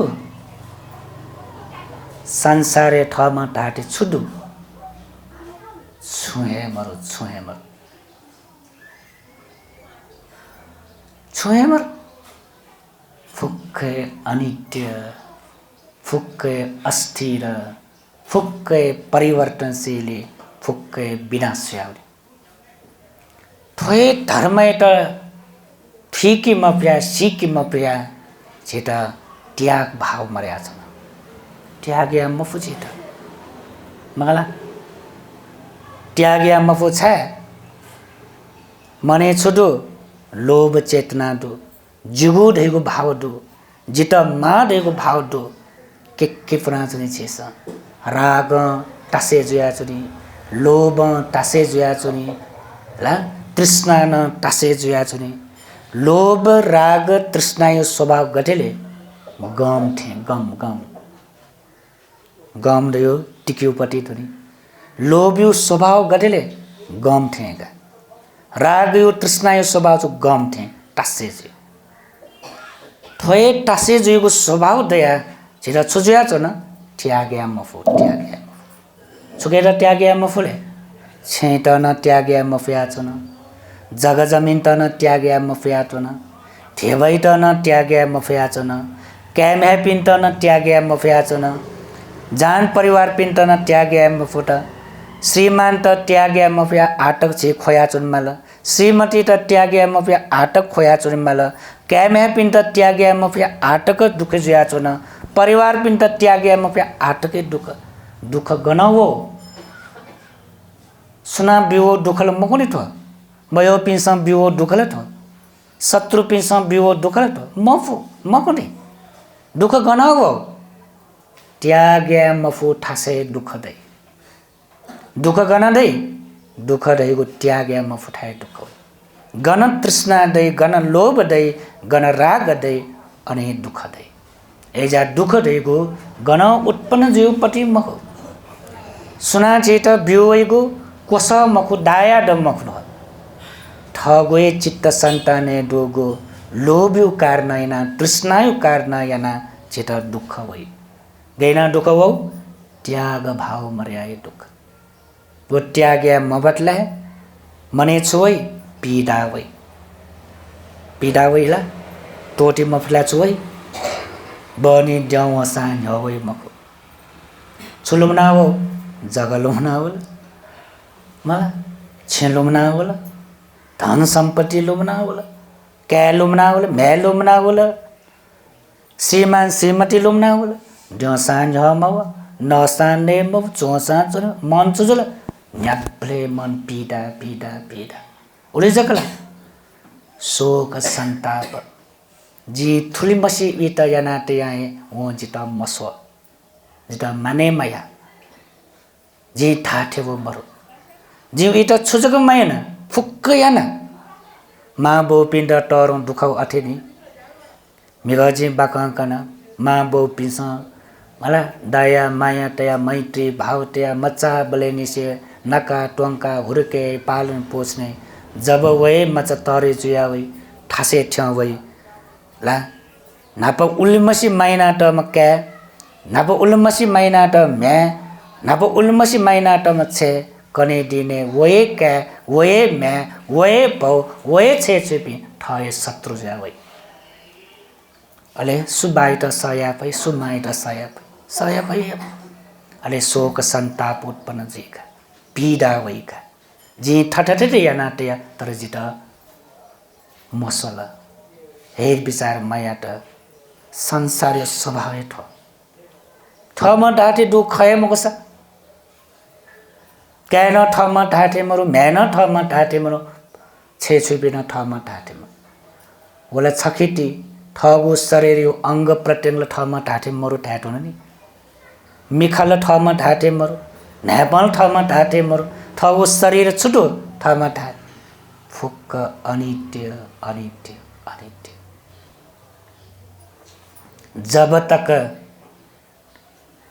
A: संसारे ठाउँमा ढाटे छुडु छुहे मरु छुहे मरु छुहे मरु फुक्कै अनित्य फुक्कै अस्थिर फुक्कै परिवर्तनशील फुक्कै विनाशयावली थोए धर्म त ठीकी मप्या सिकी मप्या छेटा त्याग भाव मर्या छ त्याग्या मफु छेटा मगला त्याग्या मफु छ मने छुडु लोभ चेतना दु जुगु ढेगु भाव दु जित मा ढेगु भाव दु के प्राचनी छेस राग टासे जुया चुनी लोभ टासे जुया चुनी ला तृष्णा न टासे जुया चुनी लोभ राग तृष्णा यो स्वभाव गटेले गम थे गम गम गम रह्यो टिक्युपट्टि धुनी लोभ यो स्वभाव गटेले गम थेगा राग यो तृष्णा यो स्वभाव छु गम थे टासे जु थोए टासे जुको स्वभाव दया छिरा छुजुया छ न त्याग्या मफु त्याग्या छुकेर त्याग्या मफुले छेट न त्याग्या मफुया छ न जग्गा जमिन त न त्याग्या मफुया छ न थेवै त न त्याग्या मफुया छ न क्याम ह्यापिन त न त्याग्या मफुया छ न जान परिवार पिन त न त्याग्या मफुट श्रीमान त त्याग्या मफुया आटक छे खोया चुनमाल श्रीमती त त्याग्या मफुया आटक खोया चुनमाल क्याम ह्यापिन त त्याग्या मफुया आटक दुख जुया छ न परिवार पिन त त्याग्या मफुया आटकै दुख दुख गनावो सुना बिवो दुखल मकुनि थो मयो पिनसा बिवो दुखल थो शत्रु पिनसा बिवो दुखल थो मफु मकुनि दुख गनावो त्याग्या मफु ठासे दुख दै दुख गना दै दुख दैगो त्याग्या मफु ठाए दुख गन तृष्णा दै गन लोभ दै गन राग दै अनि दुख दै एजा दुख दैगो गन उत्पन्न जीव पति मख सुना चेत बिवैगो कोस मखु दाया ड मखु ठगोए चित्त संताने डोगो लोभ्यु कारणयना तृष्णायु कारणयना चित दुख वै गैना दुख वौ त्याग भाव मर्याय दुख वो त्याग्या मबतला मने छोय पीडा वै ला टोटी मफला छोय बनी जाउँ सान हवै मखु छुलुमना हो जगलुमना हो मला छेलुमना हो धन सम्पत्ति लुमना हो क्या लुमना हो मैं लुमना हो श्रीमान श्रीमती लुमना हो सान झमव नसान ने मव चोसान चुन मन चुजुल न्याप्ले मन पीडा पीडा पीडा उले जकला शोक संताप जी थुली मसी इता यानाते आए ओ जिता मसो जिता माने माया जी ठाठे वो मरो जी इता छुजक मायना फुक्क याना माँ बो पिंड टरों दुखाउ अथे नि मिगजी बाकांकना माँ बो पिंसा मला दया माया तया मैत्री भाव तया मच्चा बलेनी से नका टोंका हुर्के पालन पोषने जब वे मच्चा तरे जुया वे ठासे ठ्याउ वे ला नाप उल्मसी माइना त मक्या नाप उल्मसी माइना त म्या नाप उल्मसी माइना त मछे कने दिने वे क्या वे म्या वे पौ वे छे छेपी ठए शत्रु जुया वे अले सुबाई त सया पै सुमाई त सया पै सया पै अले शोक संताप उत्पन्न जीका पीडा वैका जी ठठठे याना तया तर जित मसल हेर विचार माया त संसार स्वभाव ठम ढाटे दुख खय मगसा कैन ठम ढाटे मरु मैन ठम ढाटे मरु छे छुबिन ठम ढाटे मरु बोला छखिटी ठगु शरीर यो अंग प्रत्यंग ठम ढाटे मरु ढाटो नि मिखल ठम ढाटे मरु नेपाल ठम ढाटे मरु ठगु शरीर छुटो ठम ढाट फुक्क अनित्य अनित्य अनित्य जब तक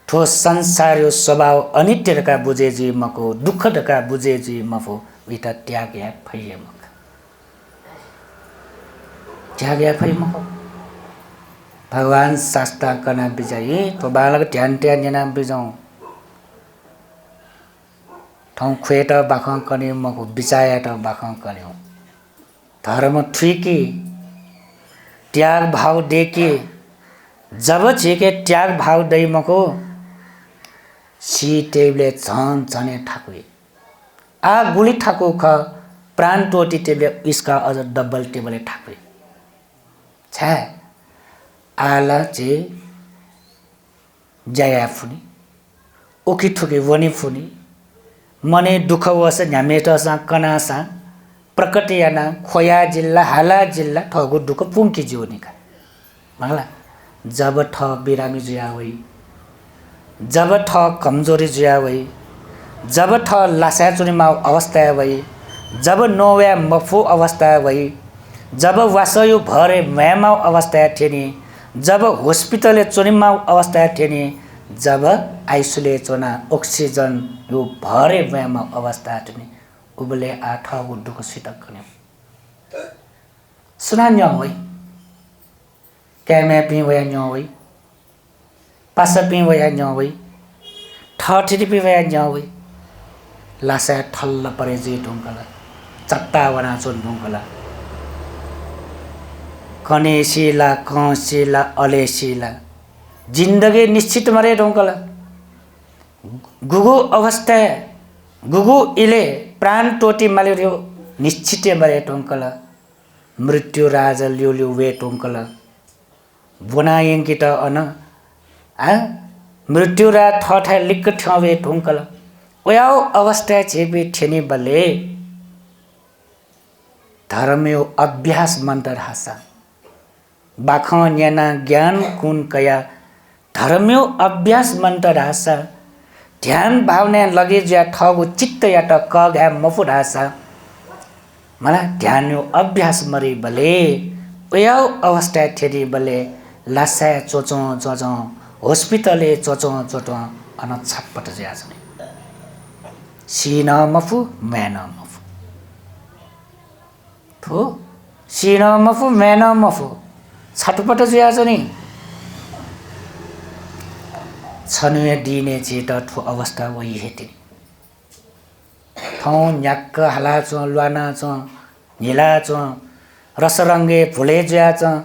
A: ठो संसार यो स्वभाव अनित्य का बुझे जी मको दुख का बुझे जी मफो विता त्याग या फैये मक त्याग या फै मको भगवान शास्त्र कना बिजाई तो बालक ध्यान ध्यान जना बिजाऊ ठौ खुएट बाखं कने मको बिचायाट बाखं कने धर्म ठुकी त्याग भाव देके जब छेके त्याग भाव दई मको सी टेबले झन झने ठाकुए आ गुली ठाकु ख प्राण टोटी टेबले इसका अझ डबल टेबले ठाकुए छ आला चे जया फुनी ओकी ठुके वनी फुनी मने दुख वस न्यामेटसा कनासा प्रकटियाना खोया जिल्ला हाला जिल्ला ठगु दुख पुंकी जीवनिका मंगला जब ठ बिरामी जुया वई जब ठ कमजोरी जुया वई जब ठ लासा चुनिमा अवस्था वई जब नोया मफु अवस्था वई जब वासयो भरे मैमा अवस्था थिएनी जब हस्पिटल चुनिमा अवस्था थिएनी जब आइसोले चोना ऑक्सीजन यो भरे मैमा अवस्था थिएनी उबले आ ठगु दुख सितक कने सुनान्य होई कैमे पी वया न्योवई पास पी वया न्योवई ठठी पी वया न्योवई लासा ठल्ल परे जी ढुंगला चट्टा वना चोन ढुंगला कनेशीला कौशीला अलेशीला जिंदगी निश्चित मरे ढुंगला गुगु अवस्था गुगु इले प्राण टोटी मालियो निश्चित मरे ढुंगला मृत्यु राजा लियो लियो वे ढुंगला बुनायंकी त अन मृत्यु रा ठठा लिक ठवे ढुंकल ओयाओ अवस्था छेबे ठेनी बले धर्मयो अभ्यास मंत्र हासा बाखन याना ज्ञान कुन कया धर्मयो अभ्यास मंत्र हासा ध्यान भावना लगे ज्या ठगु चित्त या त क घा मफुट हासा मला ध्यान अभ्यास मरे बले ओयाओ अवस्था ठेरी बले Lasa Cho Cho Cho Cho हस्पिटले Cho Cho Cho Cho on छटपट ज्याजने सीन मफु मैन मफु थो सीन मफु मैन मफु छटपट ज्याजने छनुए दिने चेत ठो अवस्था वही हेति थौ न्याक्क हाला चो लुना चो नीला चो रसरंगे फुले ज्या चो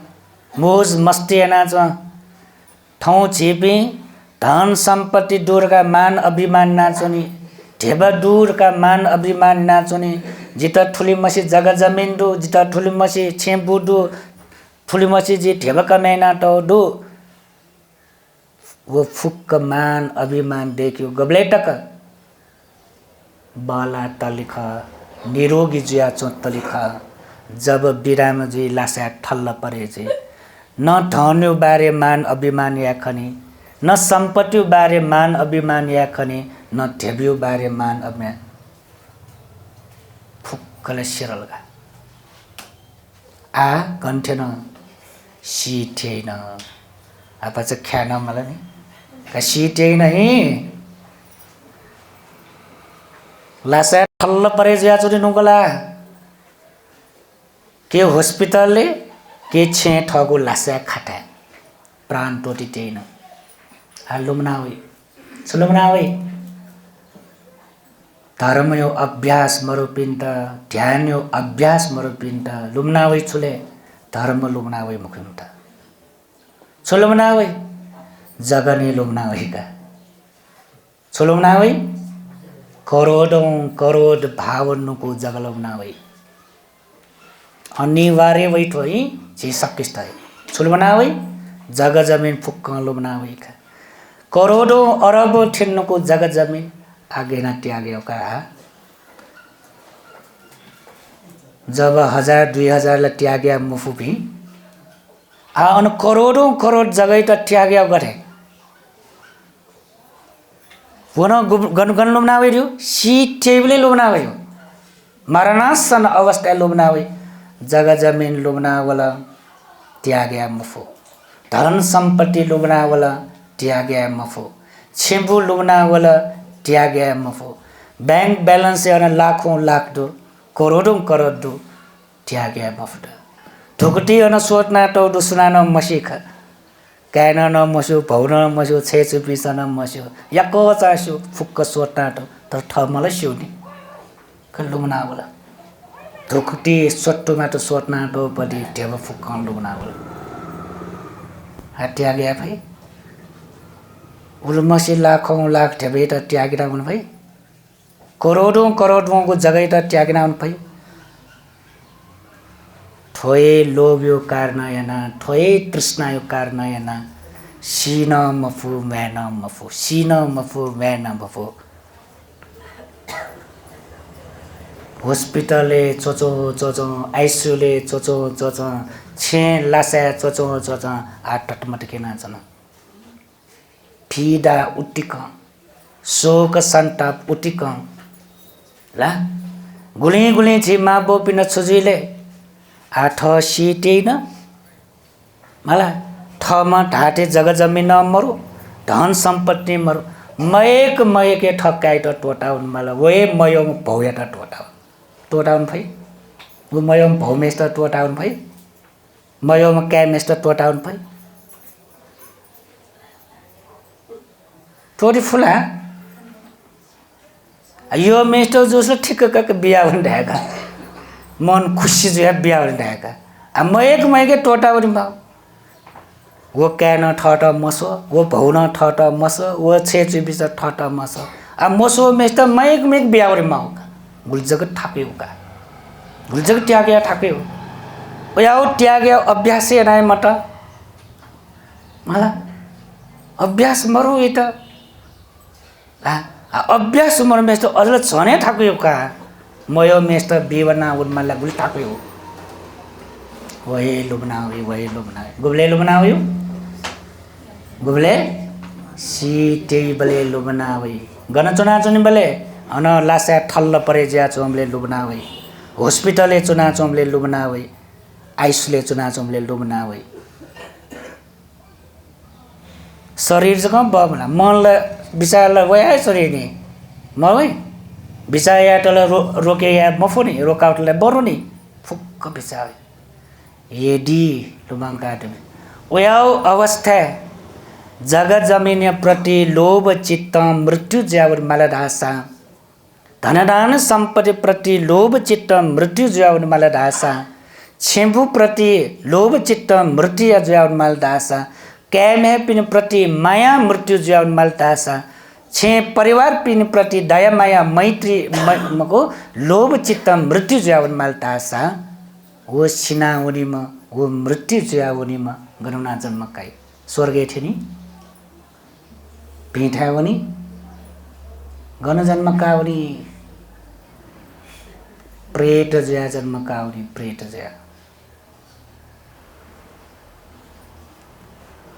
A: मोज मस्ती नाच ठौ छिपी धन सम्पत्ति दूर का मान अभिमान नाचोनी ढेबा दूर का मान अभिमान नाचोनी जिता ठुली मसी जगह जमीन दु जिता ठुली मसी छेबु दु ठुली मसी जी ढेबा कमेना तो दु वो फुक्क मान अभिमान देखियो गबले टक बाला तलिखा निरोगी जुया चो तलिखा जब बिराम जी लासा ठल्ल परे जी न धन्यो बारे मान अभिमान या खनी न सम्पत्ति बारे मान अभिमान या खनी न ढेब्यो बारे मान अभिमान फुक्क कले सिरलगा आ गन्थेन सिटेन apa चाहिँ ख्यान मलाई नि का सिटेन हि लासा ठल्ल परे ज्या चोरी नुगला के हस्पिटलले के छे ठगो लासा खाटा प्राण टोटिटेन हालुमनावे सुलुमनावे धर्म यो अभ्यास मरुपिन्ट ध्यान यो अभ्यास मरुपिन्ट लुमनावे छुले धर्म लुमनावे मुखिमता छुलुमनावे जगने लुमनावे का छुलुमनावे करोडौं करोड भावनको जगलुमनावे अनिवार्य बैठो है जी सकिस्ता है छुलुमनावे जग जमीन फुक्क लुमनावे का करोडौं अरब ठिन्नको जग जमीन आगे न त्यागे का जब 1000-2000 ला त्यागे मुफु भी अन करोडौं करोड जगै त त्यागे गरे पुनः गन लुमनावे रह्यो सी टेबले लुमनावे मरणासन अवस्था लुमनावे जग जमीन लुमनावला त्यागे मुफु धन सम्पत्ति लुमनावला त्यागे मुफु छिम्बु लुमनावला त्यागे मुफु बैंक बैलेंस याना लाखों लाख दो करोड़ों करोड़ दो त्यागे मुफ्त धुकटी अन सोचना तो दुसना न मसीख कहना न मसु भौना न मसु छेचु पिसा न मसु यको चासु फुक्क सोचना तो ठमल सिउनी कल्लुमना बोला धुकटी सोट्टु मा तो सोचना तो पदि टेब फुक्क लुमना बोला त्यागे भाई उलमसी लाखों लाख टेबे त त्यागिना हुन भाइ करोडौं करोडौंको जगै त त्यागिना हुन भाइ थोए लोभ यो कारनयना थोए तृष्णा यो कारनयना सीन मफु मैन मफु सीन मफु मैन मफु हस्पिटलले चोचो चोचो आइसियुले चोचो चोचो छे लासा चोचो चोचो आटटमटकेना छन् पीडा उटिक शोक सन्ताप उटिक ला गुली गुली छि मा बोपिन छुजुले आठ सिटेन मला ठमा ढाटे जग जमिन मरु धन सम्पत्ति मरु मयक मयके ठक्काइ त टोटाउन मला वे मयम भौया त टोटाउन भई वो मयम भौमेस त टोटाउन भई मयम क्यामेस त टोटाउन भई टोटी फुला यो मेस्टर जोसले ठिक्क कक बिहा हुन ढाका मन खुसी जो है बिहा हुन ढाका आ मयक मयके टोटाउन मा वो क्यान ठट मसो वो भौन ठट मसो वो छेचु बिस ठट मसो आ मसो मेस्टर मयक मयक बिहा हुन मा गुलजग थापे उका गुलजग त्यागे थापे हो ओयाउ त्यागे अभ्यास नाय मत मला अभ्यास मरु इता अभ्यास उमर मेस्ट अझ छने थाक्यो का मयो मेस्ट बेवना उन्मला गुल थाक्यो वहे लुबनावे गुबले लुबनावे गुबले सी टेबले लुबनावे गन चुना चुनि बले अन लासा ठल्ल परे ज्या चोमले लुबनावे हस्पिटलले चुना चोमले लुबनावे आइसले चुना चोमले लुबनावे शरीर चाहिँ बमला मनलाई विचारलाई गए शरीर नि मकै विचार याटलाई रोके या मफो नि रोकाउटलाई बरु नि फुक्क विचार यदि लुमाङका ओयाउ अवस्था जगत जमीन प्रति लोभ चित्त मृत्यु ज्यावर मालदासा धनदान सम्पत्ति प्रति लोभ चित्त मृत्यु ज्यावर मालदासा छिम्बु प्रति लोभ चित्त मृत्यु ज्यावर मालदासा कैमे पिन प्रति माया मृत्यु ज्यावन मलतासा छे परिवार पिन प्रति दया माया मैत्री मको लोभ चित्त मृत्यु ज्यावन मलतासा वो सिनाउनी म वो मृत्यु ज्याउनी म गनुना जन्म काई स्वर्गे थिनी पीठावनी गन जन्म काउनी प्रेत ज्या जन्म काउनी प्रेत ज्या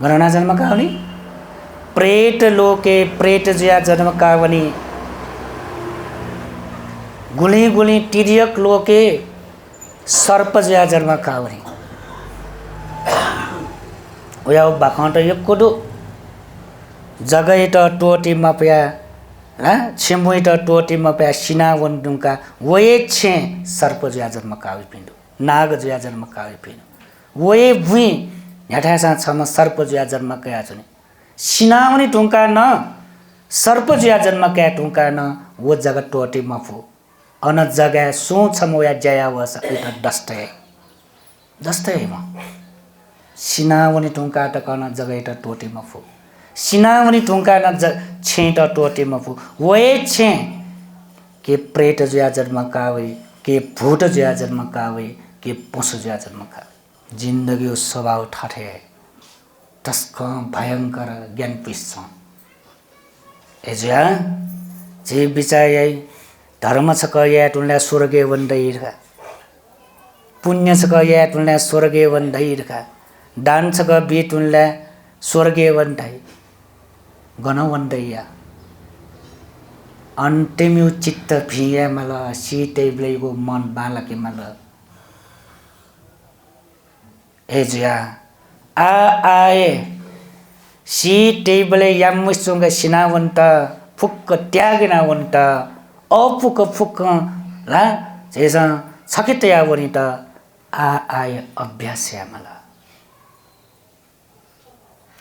A: गणना जन्म कावनी प्रेत लोके प्रेत ज्या जन्म कावनी गुली गुली तिरियक लोके सर्प जया जन्म कावरी ओया बाकांट यक्कोदो जगैट टोटी मपया छिमुइट टोटी मपया सिनावन दुंका वये छे सर्प जया जन्म कावरी पिंडो नाग जया जन्म कावरी पिंडो वये भुई न्याठासा छम सर्प जया जन्म कया छने सिनावनी टुंका न सर्प जया जन्म कया टुंका न वो जगत टोटी मफु अन जगह सो छमोया जया वस उठ दस्ते दस्ते म सिनावनी टुंका त कन जगैट टोटी मफु सिनावनी टुंका न छेट टोटी मफु वये छे के प्रेत जया जन्म कावे के भूत जया जन्म कावे के पशु जया जन्म कावे जिन्दगी स्वभाव ठाठे तस्क भयंकर ज्ञान पिस्छ एजा जे बिचाय धर्म छ कया तुलना स्वर्गे वन्दैरका पुण्य छ कया तुलना स्वर्गे वन्दैरका दान छ क बि तुलना स्वर्गे वन्दै गन वन्दैया अन्तिम चित्त भिया मल सीते ब्लेगो मन बालके मल एजा आ आए सी टेबले यामुसुंग सिनावंत फुक्क त्यागिनावंत अपुक फुक्क ला जेसा छकितया वनित आ आए अभ्यास मला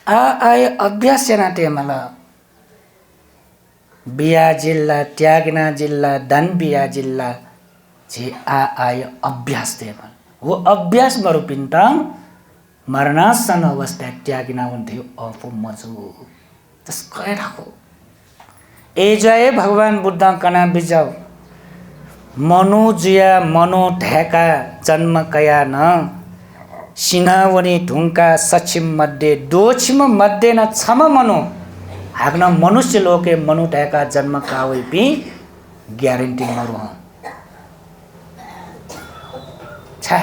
A: आ आए अभ्यास नाते मला बिया जिल्ला त्यागिना जिल्ला धन बिया जिल्ला जे आ आए अभ्यास दे वो अभ्यास मरुपिन्ता मरणासन अवस्था त्यागिना हुन्थ्यो अफु मजु त्यसकै राखो ए जय भगवान बुद्ध कना बिजाउ मनु जुया मनो ढेका जन्म कया न सिनावनी ढुंका सक्षम मध्ये दोछिम मध्ये न छम मनु हाग्न मनुष्य लोके मनु ढेका जन्म कावै पि ग्यारेन्टी मरु छ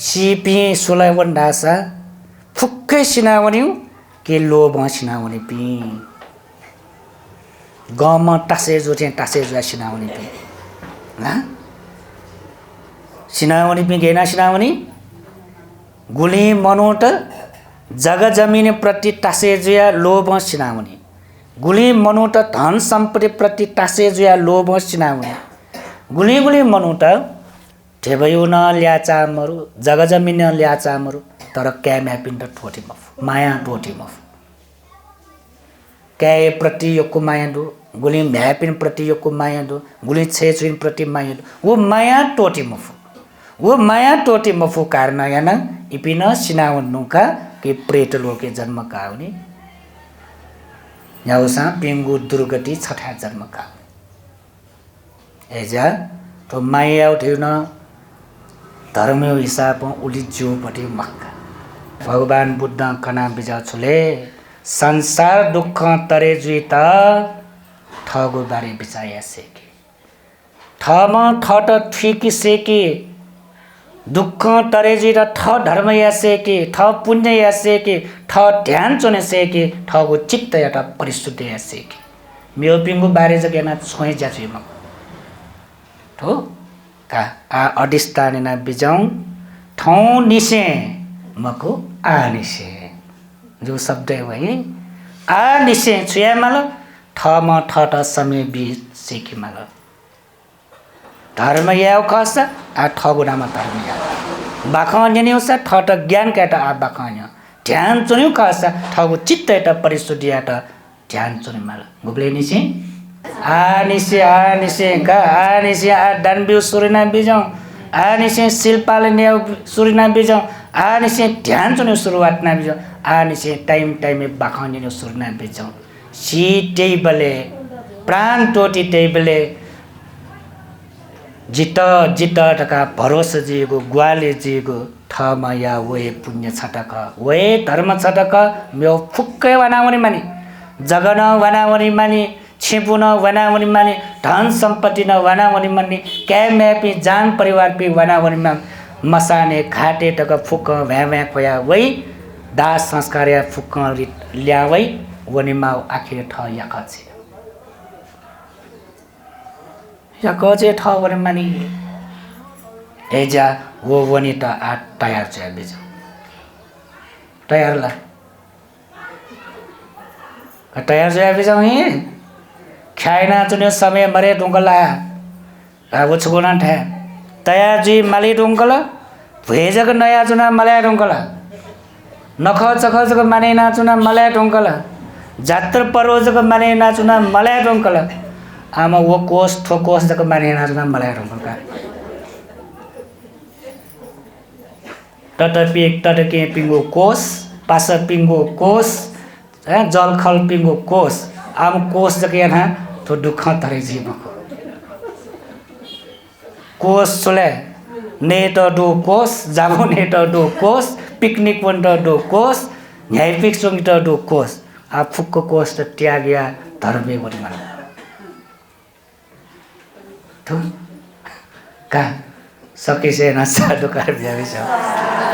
A: सीपी सोलावन ढासा फुक्कै सिनावनी के लोभ सिनावनी पि गम टासे जो सिनावनी पि सिनावनी पि गेना सिनावनी गुली मनोट जग जमिन प्रति टासे जुया लोभ सिनावनी गुली मनोट धन सम्पत्ति प्रति टासे जुया लोभ सिनावनी गुली गुली मनोट ठेबयु न ल्याचा मरु जग जमिन ल्याचा मरु तर क्या म्यापिन त ठोटी मफु माया टोटी मफु क्या प्रति योको माया दो गुली म्यापिन प्रति योको माया दो गुली छेचुइन प्रति माया दो वो माया टोटी मफु कारण याना इपिन सिनावन नुका के प्रेत लोके जन्म काउने याउसा पिंगु दुर्गति छठा जन्म का एजा तो माया उठ्यो न धर्म हिसाब उली जोपट्टि मक्का भगवान बुद्ध कना बिजा छुले संसार दुख तरे जुइता ठगो बारे बिचाया सेके ठम ठट ठिकी सेके दुख तरे जुइता ठ धर्म या सेके ठ पुण्य या सेके ठ ध्यान चुने सेके ठगो चित्त या परिशुद्ध या सेके मेरो पिंगु बारे जगेना छोय जाछु म ठो का आ अडिस्तानेना बिजाउ ठौ निसे मको आ निसे जो शब्द है आ निसे छुया मल ठम ठट समय बि सेकी मल धर्म याउ खस आ ठगुनामा धर्म या बाखन्य नेउस ठट ज्ञान काटा आ बाखन्य ध्यान चुन्यु खस ठगु चित्त एटा परिशुद्धिया त ध्यान चुने मल गुब्ले निसे आनिसे का आनिसे आ दानबिउ सुरिना बिजाउ आनिसे शिल्पाले न्याउ सुरिना बिजाउ आनिसे ध्यान चुने सुरुवात ना बिजाउ आनिसे टाइम बाखन्ने सुरिना बिजाउ सी टेबले प्राण टोटी टेबले जित टका भरोसा जिएको ग्वाले जिएको ठमा या वे पुण्य छटक वे धर्म छटक म्यो फुक्कै वनावनी मानी जगन वनावनी मानी छिपुन वनावनी मानी धन सम्पत्ति न वनावनी मानी क्या म्यापी जान परिवार पि वनावनी मा मसाने घाटे टक फुक भ्या खोया वै दास संस्कार या फुक ल्यावै वनी मा आखिर ठ याका छे या कचे ठ भने मानी एजा वो वनिता आ तयार छ बिज तयार ला तयार छ बिज ही खाइना चुने समय मरे दुंगला अब छुगुना ठे तयार जी माली दुंगला भेजक नया चुना मलाय दुंगला नख चख जक माने ना चुना मलाय दुंगला जात्र परोजक माने ना चुना मलाय दुंगला आमा वो कोस ठोकोस जक माने ना चुना मलाय दुंगला तटके पिंगो कोस पास पिंगो कोस जलखल पिंगो कोस आम कोस जक यहाँ तो दुख तरे जीवको कोस चले नेट डो कोस जाबो नेट डो कोस पिकनिक वन डो कोस न्याय पिक्सोङ डो कोस आ फुक्को कोस त त्याग्या धर्मे बनि मन तो का सकिसे न साधु कार भ्याइ छ